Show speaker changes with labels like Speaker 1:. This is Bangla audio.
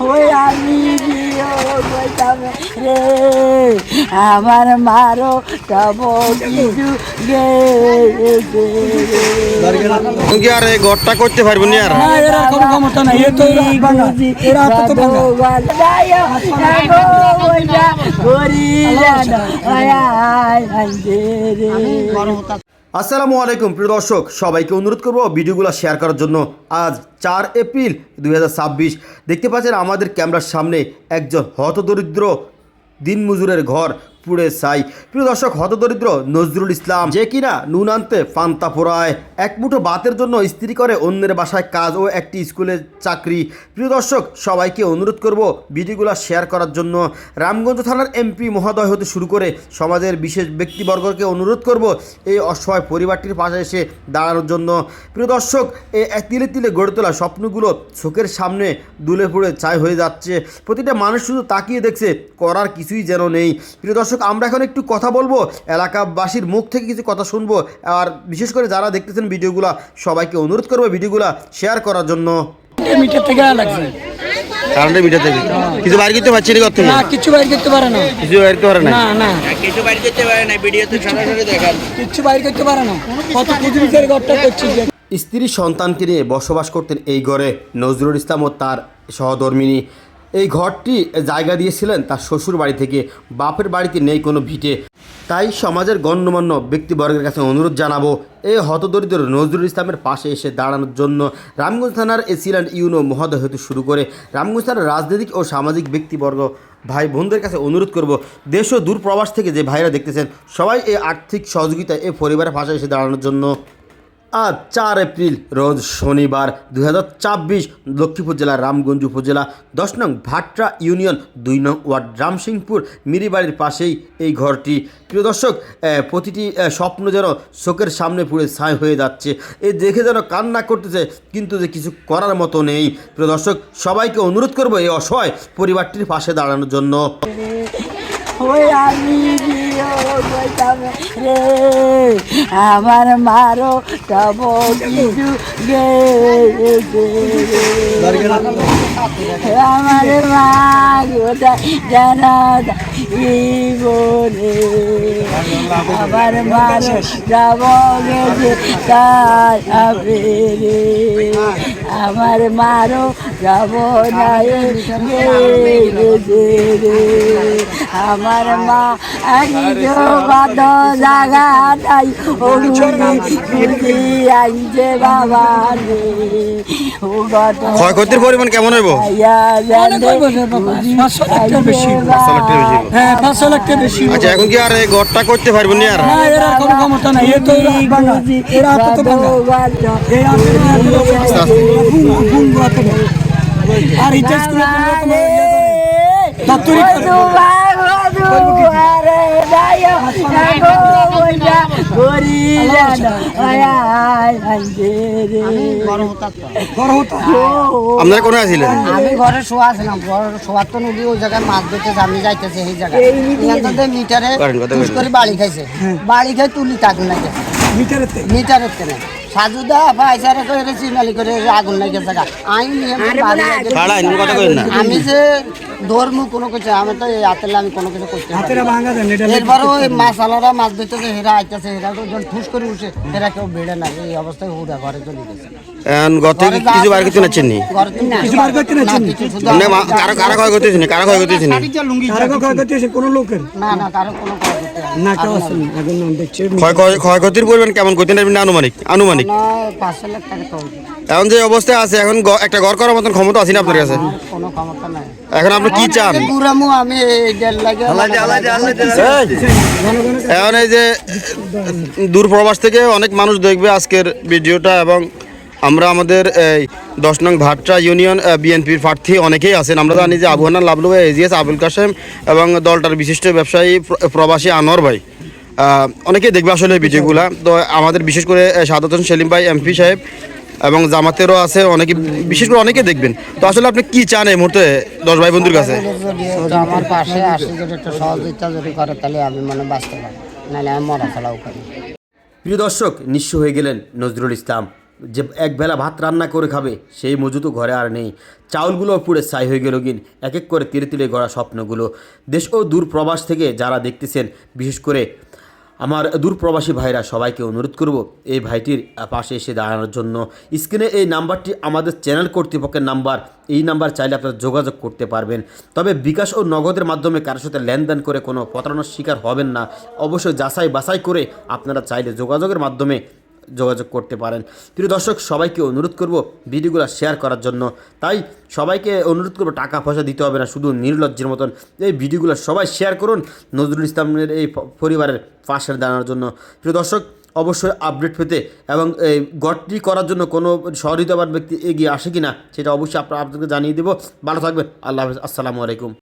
Speaker 1: ওই আমি রে আমার মারো তব কিছু গে
Speaker 2: কি আর এই ঘরটা করতে পারবো না আর
Speaker 3: এরা কোনো ক্ষমতা নাই এ তো এরা তো
Speaker 2: আসসালামু আলাইকুম প্রিয় দর্শক, সবাইকে অনুরোধ করব ভিডিওগুলো শেয়ার করার জন্য। আজ 4 এপ্রিল 2026 দেখতে পাচ্ছেন আমাদের ক্যামেরার সামনে একজন হতদরিদ্র দিনমজুরের ঘর পুড়ে ছাই। প্রিয় দর্শক, হতদরিদ্র নজরুল ইসলাম, যে কিনা নুন আনতে পান্তা পোড়ায়, এক মুঠো ভাতের জন্য স্ত্রী করে অন্যের বাসায় কাজ ও একটি স্কুলে চাকরি। প্রিয় দর্শক, সবাইকে অনুরোধ করব ভিডিওগুলো শেয়ার করার জন্য। রামগঞ্জ থানার এমপি মহোদয় হতে শুরু করে সমাজের বিশেষ ব্যক্তিবর্গকে অনুরোধ করব এই অসহায় পরিবারটির পাশে এসে দাঁড়ানোর জন্য। প্রিয় দর্শক, এই তিলে তিলে গড়ে তোলা স্বপ্নগুলো চোখের সামনে দুলে পুড়ে ছাই হয়ে যাচ্ছে। প্রতিটা মানুষ শুধু তাকিয়ে দেখছে, করার কিছুই যেন নেই। প্রিয় দর্শক, আমরা এখন একটু কথা বলবো, এলাকাবাসীর মুখ থেকে কিছু কথা শুনবো। আর বিশেষ করে যারা দেখতেছেন ভিডিওগুলো, সবাইকে অনুরোধ করবো ভিডিওগুলো শেয়ার করার জন্য।
Speaker 3: মিটার থেকে লাগছে
Speaker 2: কারেন্টের মিটার থেকে কিছু বাইর করতে পারছি না,
Speaker 3: কিছু বাইর করতে পারে না,
Speaker 2: কিছু বাইর করতে পারে না,
Speaker 4: কিছু বাইর করতে পারে না, ভিডিওতে সরাসরি দেখান
Speaker 3: কিছু বাইর করতে পারে না। কত কুজুরিদের ঘরটা করছি।
Speaker 2: স্ত্রী সন্তানকে নিয়ে বসবাস করতেন এই ঘরে নজরুল ইসলাম ও তার সহধর্মিনী। এই ঘরটি জায়গা দিয়েছিলেন তার শ্বশুর বাড়ি থেকে, বাপের বাড়িতে নেই কোনো ভিটে। তাই সমাজের গণ্যমান্য ব্যক্তিবর্গের কাছে অনুরোধ জানাবো এই হতদরিদ্র নজরুল ইসলামের পাশে এসে দাঁড়ানোর জন্য। রামগঞ্জ থানার এসিল্যান্ড ইউনো মহোদয় হতে শুরু করে রামগঞ্জ থানার রাজনৈতিক ও সামাজিক ব্যক্তিবর্গ ভাই বোনদের কাছে অনুরোধ করব, দেশ ও দূর প্রবাস থেকে যে ভাইরা দেখতেছেন, সবাই এই আর্থিক সহযোগিতায় এই পরিবারের পাশে এসে দাঁড়ানোর জন্য। আজ 4 এপ্রিল রোজ শনিবার 2026 লক্ষ্মীপুর জেলার রামগঞ্জ উপজেলা 10 নং ভাট্রা ইউনিয়ন 2 নং ওয়ার্ড রামসিংপুর মিরিবাড়ির পাশেই এই ঘরটি। প্রিয় দর্শক, প্রতিটি স্বপ্ন যেন চোখের সামনে পুড়ে ছাই হয়ে যাচ্ছে। এই দেখে যেন কান্না করতেছে, কিন্তু যে কিছু করার মতো নেই। প্রিয় দর্শক, সবাইকে অনুরোধ করব এই অসহায় পরিবারটির পাশে দাঁড়ানোর জন্য।
Speaker 1: ওই আমি রে আমার মারো তব কিছু গে আমার মা জানা বলে আমার মারো যাব গেছে তাই রে আমার মারো যাব না রে আমার মা বাদ জায়গাটাই আনছে বাবা রে।
Speaker 2: ক্ষয়ক্ষতির পরিমাণ কেমন হইব?
Speaker 3: 500 লাখ টাকা বেশি।
Speaker 2: আচ্ছা, এখন কি আর এই ঘরটা করতে পারবো না আর
Speaker 3: এরা কোনো ক্ষমতা নাই, এ তো এরা তো আর ইতিহাস
Speaker 2: আপনারা কোথায় আছিলেন?
Speaker 5: আমি ঘরে শোয়া ছিলাম, ঘরে শোয়ার তো নদী ওই জায়গায় মাছ ধরতেছে, আমি যাইতেছি এই জায়গায় মিটারে করে বাড়ি খাইছে, বাড়ি খাই তুলি আগুন লাগে মিটারের তেলে সাজুদা পয়সারে করে চিনালি করে আগুন লাগে জায়গা আমি যে ধর্ম কোনো কিছু আমি তো হাতে আমি কোনো কিছু করতে এরপরে ওই মাছালারা মাছ ধরতেছে, হেরা আইতেছে, হেরা যখন ঠুস করে উঠছে, হেরা কেউ বেড়ে না। এই অবস্থায় হুড়া ঘরে চলে গেছে।
Speaker 2: কিছু বার করতে নাচ্ছেন নি? কারা ক্ষয় করতেছেন?
Speaker 3: কোনো লোকের
Speaker 5: না না কারো কোনো
Speaker 2: ক্ষয়ক্ষতির পরিমাণ কেমন করতে পারবেন আনুমানিক?
Speaker 5: 500 লাখ টাকা তো
Speaker 2: এখন যে অবস্থায় আছে, এখন একটা ঘর করার মতন ক্ষমতা আছে না আপনার কাছে?
Speaker 5: কোনো ক্ষমতা নাই।
Speaker 2: এখন আপনি কি চান?
Speaker 5: আমি
Speaker 2: এখন এই যে দূর প্রবাস থেকে অনেক মানুষ দেখবে আজকের ভিডিওটা, এবং আমরা আমাদের এই 10 নং ভাট্রা ইউনিয়ন বিএনপির প্রার্থী অনেকেই আছেন। আমরা জানি যে আবু হান্নান লাবলু ভাই, এজিএস আবুল কাশেম এবং দলটার বিশিষ্ট ব্যবসায়ী প্রবাসী আনোয়ার ভাই, অনেকেই দেখবে আসলে ভিডিওগুলা। তো আমাদের বিশেষ করে সাদাত হোসেন সেলিম ভাই এমপি সাহেব এবং জামাতেরও আছে অনেকে, বিশেষ করে অনেকে দেখবেন। তো আসলে আপনি কি চান এই মুহূর্তে 10 ভাই বন্ধুর কাছে?
Speaker 5: আমার পাশে আসে যদি একটা সহযোগিতা যদি করে, তাহলে আমি মনে বাঁচতে পারি, নাহলে আমি মরা ফেলাও করি।
Speaker 2: প্রিয় দর্শক, নিঃস্ব হয়ে গেলেন নজরুল ইসলাম। যে একবেলা ভাত রান্না করে খাবে সেই মজুতও ঘরে আর নেই। চাউলগুলো পুড়ে ছাই হয়ে গেল গিন, এক এক করে তিলে তিলে গড়া স্বপ্নগুলো। দেশ ও দূর প্রবাস থেকে যারা দেখতেছেন, বিশেষ করে আমার দূরপ্রবাসী ভাইরা, সবাইকে অনুরোধ করব এই ভাইটির পাশে এসে দাঁড়ানোর জন্য। স্ক্রিনে এই নাম্বারটি আমাদের চ্যানেল কর্তৃপক্ষের নাম্বার, এই নাম্বার চাইলে আপনারা যোগাযোগ করতে পারবেন। তবে বিকাশ ও নগদের মাধ্যমে কারোর সাথে লেনদেন করে কোনো প্রতারণার শিকার হবেন না। অবশ্যই যাচাই বাছাই করে আপনারা চাইলে যোগাযোগের মাধ্যমে যোগাযোগ করতে পারেন। প্রিয় দর্শক, সবাইকে অনুরোধ করব ভিডিওগুলো শেয়ার করার জন্য। তাই সবাইকে অনুরোধ করব, টাকা পয়সা দিতে হবে না, শুধু নির্লজ্জের মতন এই ভিডিওগুলো সবাই শেয়ার করুন নজরুল ইসলামের এই পরিবারের পাশে দাঁড়ানোর জন্য। প্রিয় দর্শক, অবশ্যই আপডেট পেতে এবং এই গড়টি করার জন্য কোনো সহৃদয়বান ব্যক্তি এগিয়ে আসে কি না সেটা অবশ্যই আপনাদেরকে জানিয়ে দেবো। ভালো থাকবেন, আল্লাহ হাফেজ, আসসালামু আলাইকুম।